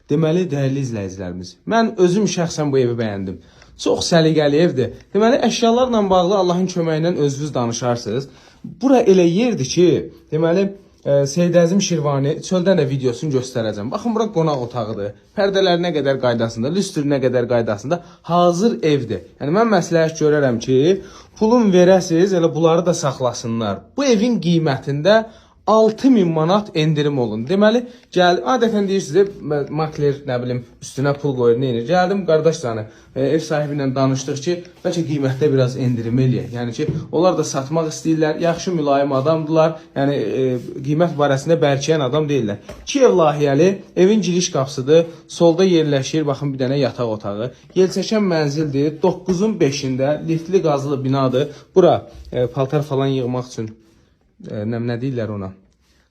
Deməli, dəyərli izləyicilərimiz, mən özüm şəxsən bu evi bəyəndim. Çox səliqəli evdir. Deməli, əşyalarla bağlı Allahın köməyi ilə özünüz danışarsınız. Bura elə yerdir ki, deməli, Seyid Əzim Şirvani çöldən də videosunu göstərəcəm. Baxın, bura qonaq otağıdır. Pərdələr nə qədər qaydasında, lüstr nə qədər qaydasında hazır evdir. Yəni, mən məsləhət görərəm ki, pulun verəsiz, elə bunları da saxlasınlar. Bu evin qiymətində 6000 manat endirim olun. Deməli, adətən deyirsiniz, makler, nə bilim, üstünə pul qoyur, neyini. Gəldim, qardaşlarına, ev sahibi ilə danışdıq ki, bəlkə qiymətdə biraz endirim eləyək. Yəni ki, onlar da satmaq istəyirlər, yaxşı mülayim adamdılar, yəni qiymət barəsində bərkiyən adam deyirlər. 2 ev layihəli, evin giriş qapısıdır, solda yerləşir, baxın bir dənə yataq otağı. Yelçəkən mənzildir, 9-un 5-də, liftli qazılı binadır. Bura paltar falan yığmaq üçün nə deyirlər ona?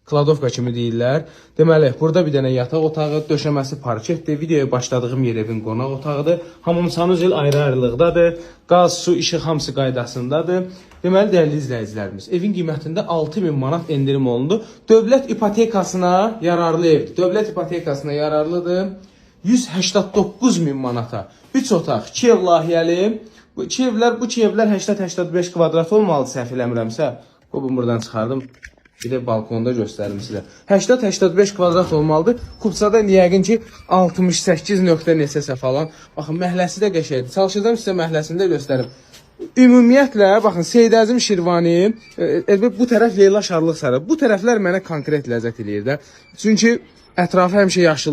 Kladovka kimi deyirlər. Deməli, burada bir dənə yataq otağı, döşəməsi parketdir. Videoya başladığım yer evin qonaq otağıdır. Hamam sanuzel ayrı-ayrılıqdadır. Qaz, su, işıq hamısı qaydasındadır. Deməli, dəyərli izləyicilərimiz, evin qiymətində 6000 manat endirim olundu. Dövlət ipotekasına yararlı evdir. Dövlət ipotekasına yararlıdır. 189.000 manata. 3 otaq, 2 ev layihəli. Bu 2 evlər 80-85 kvadrat olmalı, səhv eləmirəmsə. Buradan çıxardım. Bir də balkonda göstərim sizə. 80-85 kvadrat olmalıdır. Kupçada yəqin ki 68 nöqtə neçəsə falan. Baxın, məhləsi də qəşəkdir. Çalışacağım sizə məhləsini də göstərim. Ümumiyyətlə, baxın, Seyid Əzim Şirvani, bu tərəf Leyla Şarlıq Sarı. Bu tərəflər mənə konkret ləzzət eləyir də. Çünki ətrafı həmişə yaşıl.